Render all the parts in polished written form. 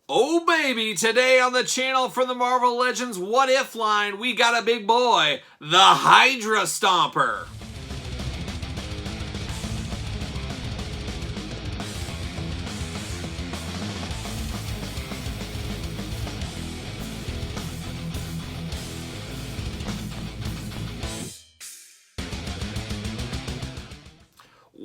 Oh baby, today on the channel from the Marvel Legends What If line, we got a big boy, the Hydra Stomper.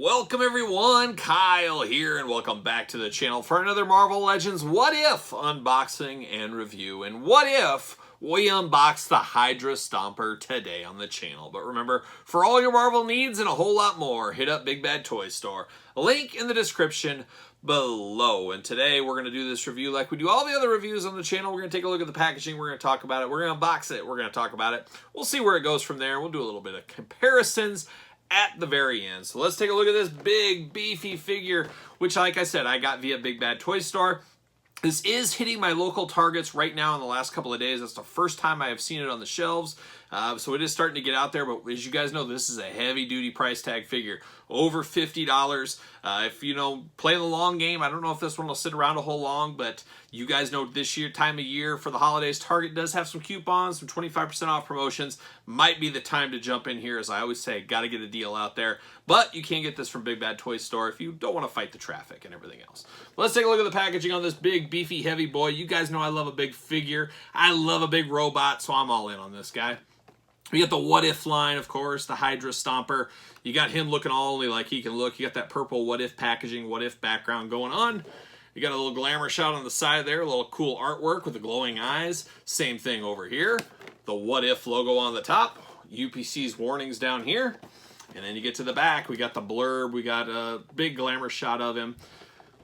Welcome everyone, Kyle here, and welcome back to the channel for another Marvel Legends What If unboxing and review. And what if we unbox the Hydra Stomper today on the channel? But remember, for all your Marvel needs and a whole lot more, hit up Big Bad Toy Store. Link in the description below. And today we're going to do this review like we do all the other reviews on the channel. We're going to take a look at the packaging, we're going to talk about it, we're going to unbox it, we're going to talk about it. We'll see where it goes from there. We'll do a little bit of comparisons at the very end. So let's take a look at this big, beefy figure, which, like I said, I got via Big Bad Toy Store. This is hitting my local Targets right now in the last couple of days. That's the first time I have seen it on the shelves. So it is starting to get out there, but as you guys know, this is a heavy-duty price tag figure. Over $50. If you know, playing the long game, I don't know if this one will sit around a whole long, but you guys know this year, time of year for the holidays, Target does have some coupons, some 25% off promotions. Might be the time to jump in here. As I always say, got to get a deal out there. But you can get this from Big Bad Toy Store if you don't want to fight the traffic and everything else. Let's take a look at the packaging on this big, beefy, heavy boy. You guys know I love a big figure. I love a big robot, so I'm all in on this guy. We got the What If line, of course, the Hydra Stomper. You got him looking all only like he can look. You got that purple What If packaging, What If background going on. You got a little glamour shot on the side there, a little cool artwork with the glowing eyes. Same thing over here. The What If logo on the top. UPC's warnings down here. And then you get to the back, we got the blurb. We got a big glamour shot of him.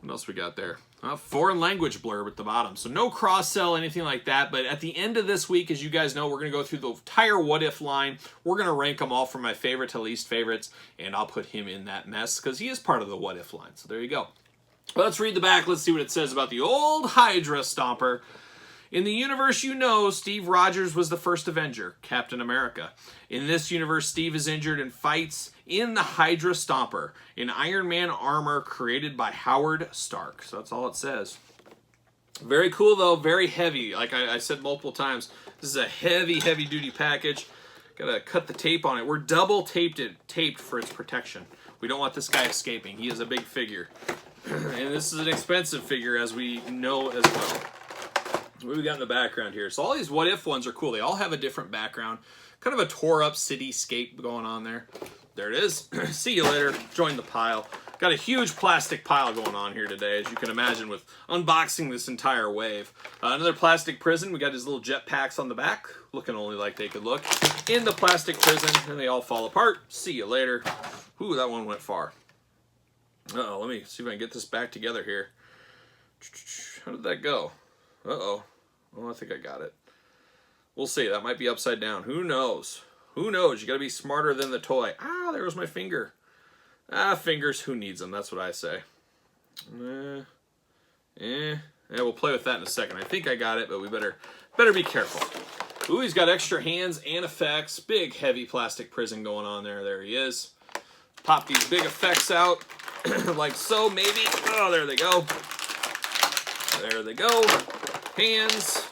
What else we got there? Foreign language blurb at the bottom. So no cross-sell, anything like that. But at the end of this week, as you guys know, we're going to go through the entire What If line. We're going to rank them all from my favorite to least favorites. And I'll put him in that mess because he is part of the What If line. So there you go. Let's read the back. Let's see what it says about the old Hydra Stomper. In the universe you know, Steve Rogers was the first Avenger, Captain America. In this universe, Steve is injured and fights in the Hydra Stomper, in Iron Man armor created by Howard Stark. So that's all it says. Very cool, though. Very heavy. Like I said multiple times, this is a heavy, heavy-duty package. Gotta cut the tape on it. We're double taped for its protection. We don't want this guy escaping. He is a big figure. And this is an expensive figure, as we know as well. What do we got in the background here? So all these What If ones are cool. They all have a different background. Kind of a tore-up cityscape going on there. There it is. See you later. Join the pile. Got a huge plastic pile going on here today, as you can imagine, with unboxing this entire wave. Another plastic prison. We got his little jet packs on the back, looking only like they could look. In the plastic prison, and they all fall apart. See you later. Ooh, that one went far. Uh-oh, let me see if I can get this back together here. How did that go? Uh-oh. Oh, I think I got it. We'll see. That might be upside down. Who knows? Who knows? You got to be smarter than the toy. Ah, there was my finger. Ah, fingers. Who needs them? That's what I say. Yeah, we'll play with that in a second. I think I got it, but we better be careful. Ooh, he's got extra hands and effects. Big, heavy plastic prison going on there. There he is. Pop these big effects out. Like so, maybe. Oh, there they go. There they go. Hands.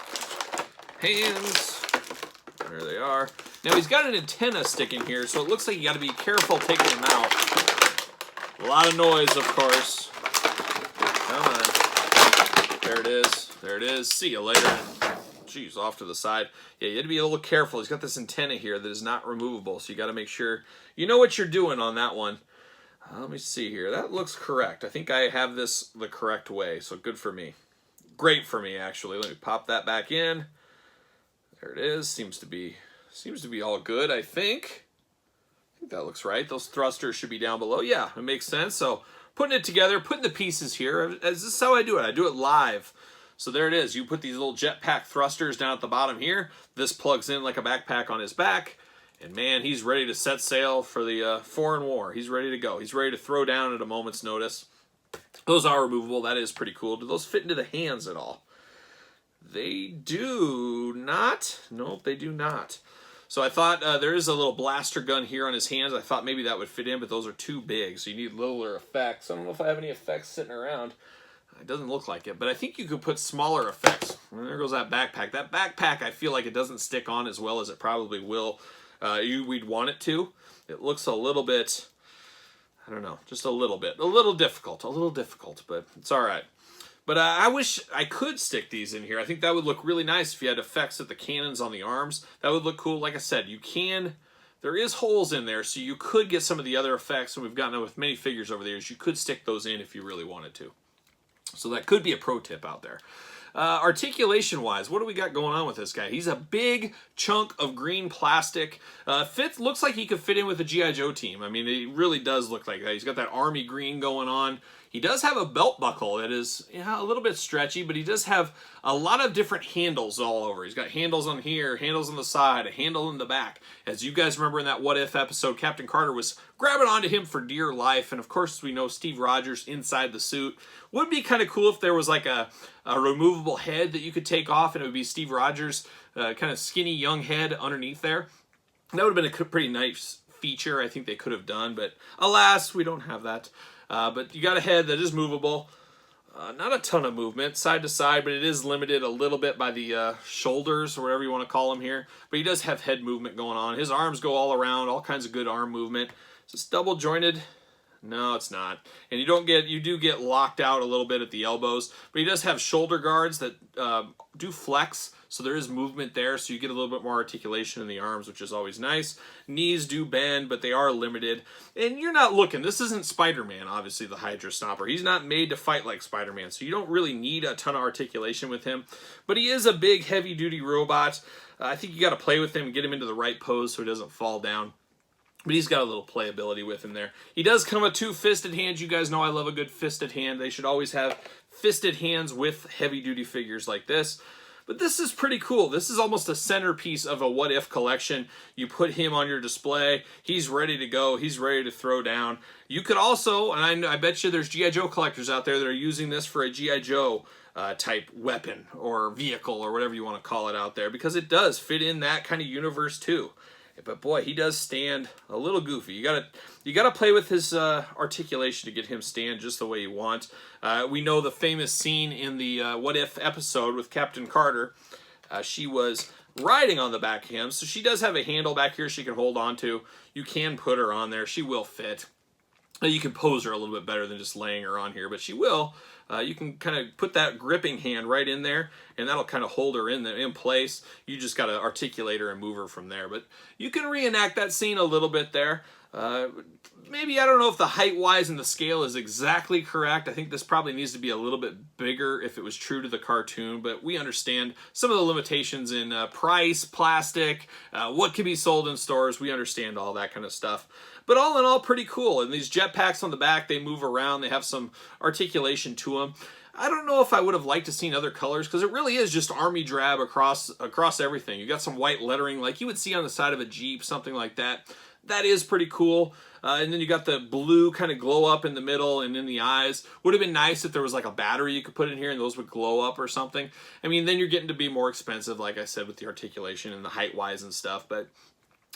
There they are. Now he's got an antenna sticking here, so it looks like you got to be careful taking them out. A lot of noise, of course. Come on. There it is. There it is. See you later. Jeez, off to the side. Yeah, you have to be a little careful. He's got this antenna here that is not removable, so you got to make sure you know what you're doing on that one. Let me see here. That looks correct. I think I have this the correct way, so good for me. Great for me, actually. Let me pop that back in. There it is. Seems to be all good, I think. I think that looks right. Those thrusters should be down below. Yeah, it makes sense. So putting it together, putting the pieces here. This is how I do it. I do it live. So there it is. You put these little jetpack thrusters down at the bottom here. This plugs in like a backpack on his back. And man, he's ready to set sail for the foreign war. He's ready to go. He's ready to throw down at a moment's notice. Those are removable. That is pretty cool. Do those fit into the hands at all? They do not. Nope, they do not. So I thought there is a little blaster gun here on his hands. I thought maybe that would fit in, but those are too big. So you need littler effects. I don't know if I have any effects sitting around. it doesn't look like it, but I think you could put smaller effects. And there goes that backpack. That backpack, I feel like it doesn't stick on as well as it probably will. We'd want it to. It looks a little bit, I don't know, just a little bit. A little difficult, but it's all right. But I wish I could stick these in here. I think that would look really nice if you had effects at the cannons on the arms. That would look cool. Like I said, you can, there is holes in there, so you could get some of the other effects, and we've gotten with many figures over the years. You could stick those in if you really wanted to. So that could be a pro tip out there. Articulation-wise, what do we got going on with this guy? He's a big chunk of green plastic. Looks like he could fit in with a G.I. Joe team. I mean, it really does look like that. He's got that army green going on. He does have a belt buckle that is a little bit stretchy, but he does have a lot of different handles all over. He's got handles on here, handles on the side, a handle in the back. As you guys remember in that What If episode, Captain Carter was grabbing onto him for dear life. And of course, we know Steve Rogers inside the suit. Would be kind of cool if there was like a removable head that you could take off, and it would be Steve Rogers' kind of skinny young head underneath there. That would have been a pretty nice feature I think they could have done, but alas, we don't have that. But you got a head that is movable. Not a ton of movement side to side, but it is limited a little bit by the shoulders, or whatever you want to call them here. But he does have head movement going on. His arms go all around, all kinds of good arm movement. Is this double jointed? No, it's not. And you do get locked out a little bit at the elbows, but he does have shoulder guards that do flex, so there is movement there, so you get a little bit more articulation in the arms, which is always nice. Knees do bend, but they are limited. And you're not looking, this isn't Spider-Man, obviously, the Hydra Stomper. He's not made to fight like Spider-Man, so you don't really need a ton of articulation with him. But he is a big, heavy-duty robot. I think you got to play with him and get him into the right pose so he doesn't fall down. But he's got a little playability with him there. He does come with 2 fisted hands. You guys know I love a good fisted hand. They should always have fisted hands with heavy-duty figures like this. But this is pretty cool. This is almost a centerpiece of a What If collection. You put him on your display. He's ready to go. He's ready to throw down. You could also, and I bet you there's G.I. Joe collectors out there that are using this for a G.I. Joe type weapon or vehicle or whatever you want to call it out there, because it does fit in that kind of universe too. But boy, he does stand a little goofy. You gotta play with his articulation to get him stand just the way you want. We know the famous scene in the What If episode with Captain Carter. She was riding on the back of him, so she does have a handle back here she can hold on to. You can put her on there. She will fit. You can pose her a little bit better than just laying her on here, but she will. You can kind of put that gripping hand right in there, and that'll kind of hold her in place. You just got to articulate her and move her from there. But you can reenact that scene a little bit there. Maybe, I don't know if the height-wise and the scale is exactly correct. I think this probably needs to be a little bit bigger if it was true to the cartoon, but we understand some of the limitations in price, plastic, what can be sold in stores. We understand all that kind of stuff. But all in all, pretty cool. And these jetpacks on the back, they move around. They have some articulation to them. I don't know if I would have liked to seen other colors, because it really is just army drab across everything. You got some white lettering like you would see on the side of a Jeep, something like that. That is pretty cool. And then you got the blue kind of glow up in the middle and in the eyes. Would have been nice if there was like a battery you could put in here and those would glow up or something. I mean, then you're getting to be more expensive, like I said, with the articulation and the height-wise and stuff. But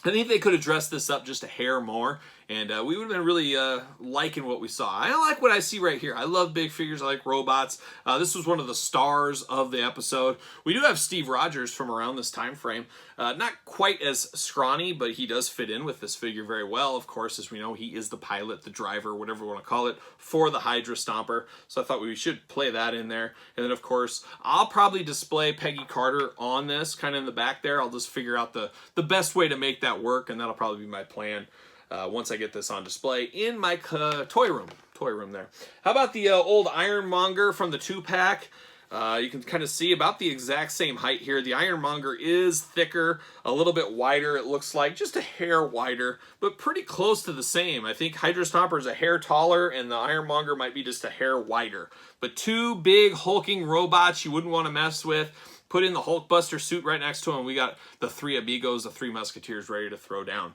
I think they could have dressed this up just a hair more, and we would have been really liking what we saw. I like what I see right here. I love big figures. I like robots. This was one of the stars of the episode. We do have Steve Rogers from around this time frame. Not quite as scrawny, but he does fit in with this figure very well. Of course, as we know, he is the pilot, the driver, whatever we want to call it, for the Hydra Stomper. So I thought we should play that in there. And then, of course, I'll probably display Peggy Carter on this, kind of in the back there. I'll just figure out the best way to make that work, and that'll probably be my plan once I get this on display in my toy room there. How about the old Ironmonger from the 2-pack? You can kind of see about the exact same height here. The Ironmonger is thicker, a little bit wider, it looks like, just a hair wider, but pretty close to the same. I think Hydra Stomper is a hair taller, and the Ironmonger might be just a hair wider. But 2 big hulking robots you wouldn't want to mess with. Put in the Hulkbuster suit right next to him. We got the 3 amigos, the 3 musketeers ready to throw down.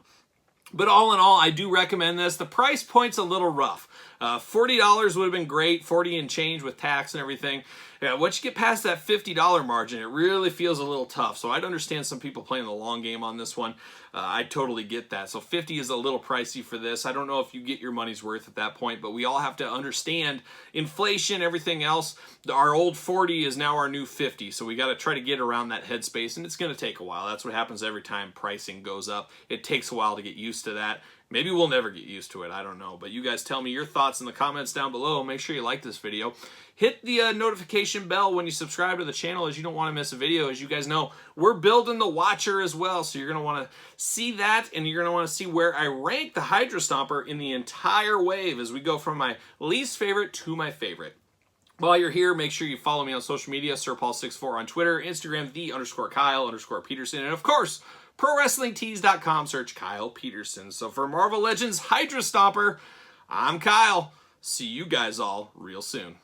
But all in all, I do recommend this. The price point's a little rough. $40 would have been great, 40 and change with tax and everything. Yeah, once you get past that $50 margin, it really feels a little tough. So I'd understand some people playing the long game on this one. I totally get that. So 50 is a little pricey for this. I don't know if you get your money's worth at that point, but we all have to understand inflation, everything else. Our old 40 is now our new 50. So we got to try to get around that headspace, and it's going to take a while. That's what happens every time pricing goes up. It takes a while to get used to that. Maybe we'll never get used to it. I don't know. But you guys tell me your thoughts in the comments down below. Make sure you like this video. Hit the notification bell when you subscribe to the channel, as you don't want to miss a video. As you guys know, we're building the Watcher as well. So you're going to want to see that, and you're going to want to see where I rank the Hydra Stomper in the entire wave as we go from my least favorite to my favorite. While you're here, make sure you follow me on social media, SirPaul64 on Twitter, Instagram, _Kyle_Peterson, and of course, ProWrestlingTees.com, search Kyle Peterson. So for Marvel Legends Hydra Stomper, I'm Kyle. See you guys all real soon.